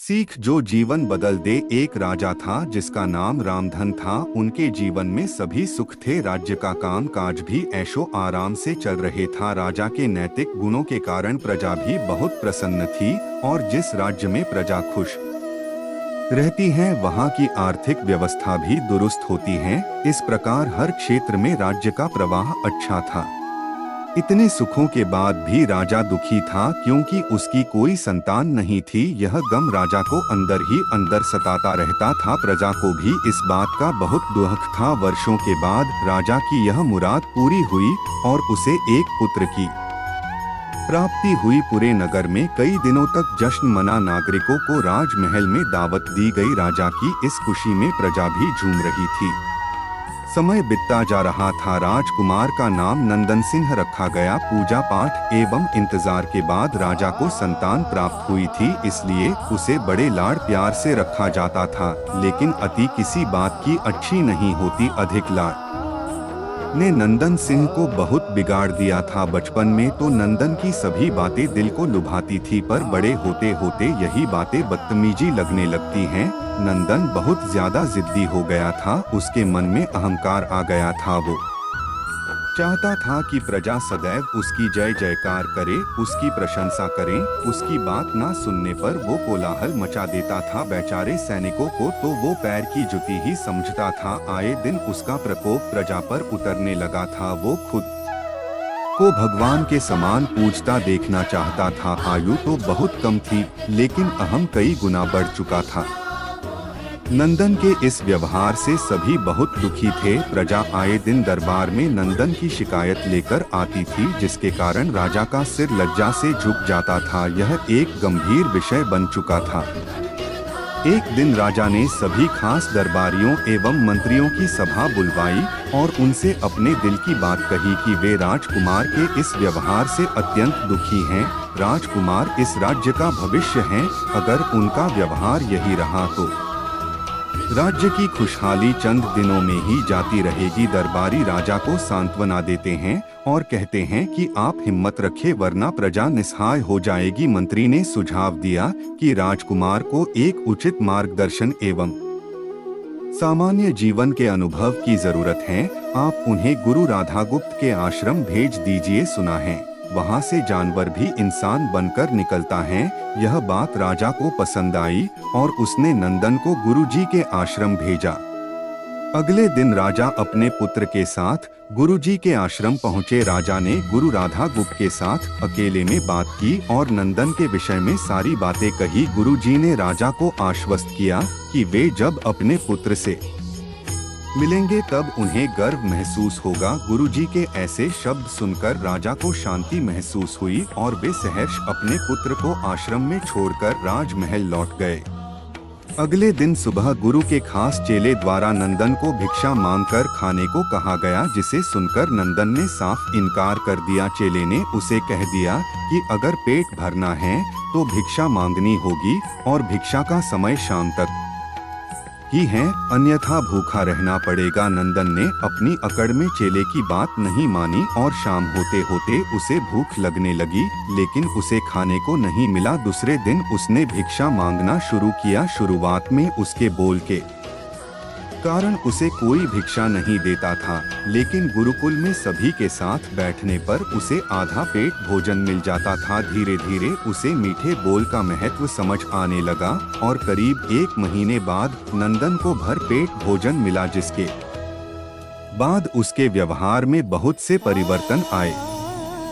सीख जो जीवन बदल दे। एक राजा था जिसका नाम रामधन था। उनके जीवन में सभी सुख थे, राज्य का काम काज भी ऐशो आराम से चल रहे था। राजा के नैतिक गुणों के कारण प्रजा भी बहुत प्रसन्न थी और जिस राज्य में प्रजा खुश रहती है वहाँ की आर्थिक व्यवस्था भी दुरुस्त होती है। इस प्रकार हर क्षेत्र में राज्य का प्रवाह अच्छा था। इतने सुखों के बाद भी राजा दुखी था क्योंकि उसकी कोई संतान नहीं थी। यह गम राजा को अंदर ही अंदर सताता रहता था। प्रजा को भी इस बात का बहुत दुख था। वर्षों के बाद राजा की यह मुराद पूरी हुई और उसे एक पुत्र की प्राप्ति हुई। पूरे नगर में कई दिनों तक जश्न मना, नागरिकों को राजमहल में दावत दी गई। राजा की इस खुशी में प्रजा भी झूम रही थी। समय बीतता जा रहा था। राजकुमार का नाम नंदन सिंह रखा गया। पूजा पाठ एवं इंतजार के बाद राजा को संतान प्राप्त हुई थी, इसलिए उसे बड़े लाड़ प्यार से रखा जाता था। लेकिन अति किसी बात की अच्छी नहीं होती। अधिक लाड़ ने नंदन सिंह को बहुत बिगाड़ दिया था। बचपन में तो नंदन की सभी बातें दिल को लुभाती थी, पर बड़े होते होते यही बातें बदतमीजी लगने लगती हैं। नंदन बहुत ज्यादा जिद्दी हो गया था। उसके मन में अहंकार आ गया था। वो चाहता था कि प्रजा सदैव उसकी जय जयकार करे, उसकी प्रशंसा करे। उसकी बात ना सुनने पर वो कोलाहल मचा देता था। बेचारे सैनिकों को तो वो पैर की जुती ही समझता था। आए दिन उसका प्रकोप प्रजा पर उतरने लगा था। वो खुद को भगवान के समान पूजता देखना चाहता था। आयु तो बहुत कम थी, लेकिन अहम कई गुना बढ़ चुका था। नंदन के इस व्यवहार से सभी बहुत दुखी थे। प्रजा आए दिन दरबार में नंदन की शिकायत लेकर आती थी, जिसके कारण राजा का सिर लज्जा से झुक जाता था। यह एक गंभीर विषय बन चुका था। एक दिन राजा ने सभी खास दरबारियों एवं मंत्रियों की सभा बुलवाई और उनसे अपने दिल की बात कही कि वे राजकुमार के इस व्यवहार से अत्यंत दुखी हैं। राजकुमार इस राज्य का भविष्य हैं। अगर उनका व्यवहार यही रहा तो राज्य की खुशहाली चंद दिनों में ही जाती रहेगी। दरबारी राजा को सांत्वना देते हैं और कहते हैं कि आप हिम्मत रखें, वरना प्रजा निस्सहाय हो जाएगी। मंत्री ने सुझाव दिया कि राजकुमार को एक उचित मार्गदर्शन एवं सामान्य जीवन के अनुभव की जरूरत है। आप उन्हें गुरु राधागुप्त के आश्रम भेज दीजिए। सुना है वहाँ से जानवर भी इंसान बनकर निकलता है। यह बात राजा को पसंद आई और उसने नंदन को गुरुजी के आश्रम भेजा। अगले दिन राजा अपने पुत्र के साथ गुरुजी के आश्रम पहुँचे। राजा ने गुरु राधागुप्त के साथ अकेले में बात की और नंदन के विषय में सारी बातें कही। गुरुजी ने राजा को आश्वस्त किया कि वे जब अपने पुत्र से मिलेंगे तब उन्हें गर्व महसूस होगा। गुरुजी के ऐसे शब्द सुनकर राजा को शांति महसूस हुई और वे सहर्ष अपने पुत्र को आश्रम में छोड़कर राजमहल लौट गए। अगले दिन सुबह गुरु के खास चेले द्वारा नंदन को भिक्षा मांगकर खाने को कहा गया, जिसे सुनकर नंदन ने साफ इनकार कर दिया। चेले ने उसे कह दिया कि अगर पेट भरना है तो भिक्षा मांगनी होगी और भिक्षा का समय शाम तक ही है, अन्यथा भूखा रहना पड़ेगा। नंदन ने अपनी अकड़ में चेले की बात नहीं मानी और शाम होते होते उसे भूख लगने लगी, लेकिन उसे खाने को नहीं मिला। दूसरे दिन उसने भिक्षा मांगना शुरू किया। शुरुआत में उसके बोल के कारण उसे कोई भिक्षा नहीं देता था, लेकिन गुरुकुल में सभी के साथ बैठने पर उसे आधा पेट भोजन मिल जाता था। धीरे धीरे उसे मीठे बोल का महत्व समझ आने लगा और करीब 1 महीने बाद नंदन को भर पेट भोजन मिला, जिसके बाद उसके व्यवहार में बहुत से परिवर्तन आए।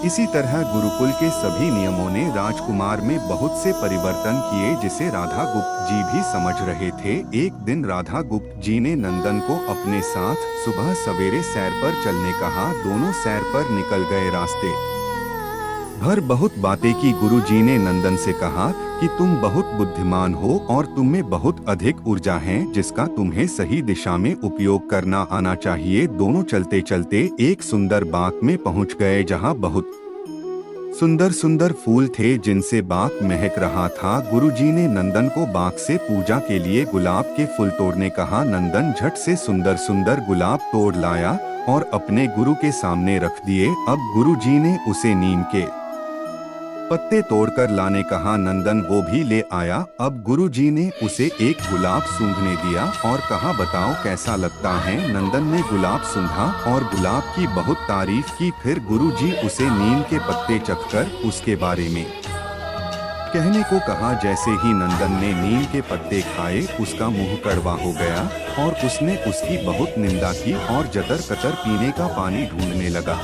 इसी तरह गुरुकुल के सभी नियमों ने राजकुमार में बहुत से परिवर्तन किए, जिसे राधागुप्त जी भी समझ रहे थे। एक दिन राधागुप्त जी ने नंदन को अपने साथ सुबह सवेरे सैर पर चलने कहा। दोनों सैर पर निकल गए। रास्ते भर बहुत बातें की। गुरुजी ने नंदन से कहा कि तुम बहुत बुद्धिमान हो और तुम में बहुत अधिक ऊर्जा है, जिसका तुम्हें सही दिशा में उपयोग करना आना चाहिए। दोनों चलते चलते एक सुंदर बाग में पहुंच गए, जहां बहुत सुंदर सुंदर फूल थे, जिनसे बाग महक रहा था। गुरुजी ने नंदन को बाग से पूजा के लिए गुलाब के फूल तोड़ने कहा। नंदन झट से सुंदर सुंदर गुलाब तोड़ लाया और अपने गुरु के सामने रख दिए। अब गुरुजी ने उसे नीम के पत्ते तोड़कर लाने कहा। नंदन वो भी ले आया। अब गुरुजी ने उसे एक गुलाब सूंघने दिया और कहा, बताओ कैसा लगता है। नंदन ने गुलाब सूंघा और गुलाब की बहुत तारीफ की। फिर गुरुजी उसे नीम के पत्ते चखकर उसके बारे में कहने को कहा। जैसे ही नंदन ने नीम के पत्ते खाए उसका मुंह कड़वा हो गया और उसने उसकी बहुत निंदा की और जतर कतर पीने का पानी ढूंढने लगा।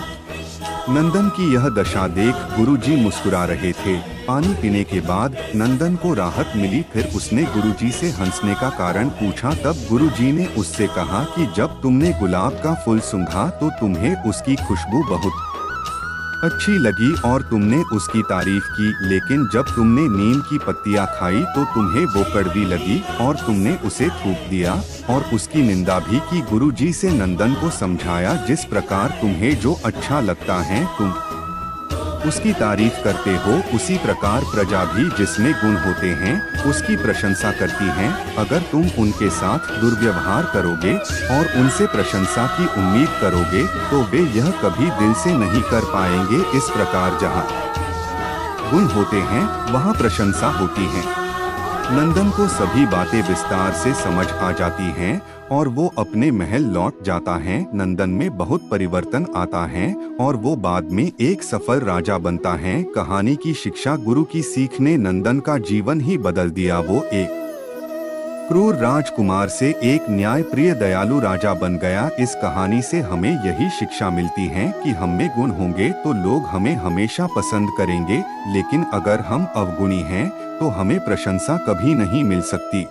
नंदन की यह दशा देख गुरुजी मुस्कुरा रहे थे। पानी पीने के बाद नंदन को राहत मिली। फिर उसने गुरुजी से हंसने का कारण पूछा। तब गुरुजी ने उससे कहा कि जब तुमने गुलाब का फूल सूंघा तो तुम्हें उसकी खुशबू बहुत अच्छी लगी और तुमने उसकी तारीफ की, लेकिन जब तुमने नीम की पत्तियां खाई तो तुम्हें वो कड़वी लगी और तुमने उसे थूक दिया और उसकी निंदा भी की। गुरुजी से नंदन को समझाया, जिस प्रकार तुम्हें जो अच्छा लगता है तुम उसकी तारीफ करते हो, उसी प्रकार प्रजा भी जिसमें गुण होते हैं उसकी प्रशंसा करती है। अगर तुम उनके साथ दुर्व्यवहार करोगे और उनसे प्रशंसा की उम्मीद करोगे तो वे यह कभी दिल से नहीं कर पाएंगे। इस प्रकार जहाँ गुण होते हैं वहाँ प्रशंसा होती है। नंदन को सभी बातें विस्तार से समझ आ जाती हैं और वो अपने महल लौट जाता है। नंदन में बहुत परिवर्तन आता है और वो बाद में एक सफल राजा बनता है। कहानी की शिक्षा, गुरु की सीख ने नंदन का जीवन ही बदल दिया। वो एक क्रूर राजकुमार से एक न्यायप्रिय दयालु राजा बन गया। इस कहानी से हमें यही शिक्षा मिलती है कि हम में गुण होंगे तो लोग हमें हमेशा पसंद करेंगे, लेकिन अगर हम अवगुणी हैं तो हमें प्रशंसा कभी नहीं मिल सकती।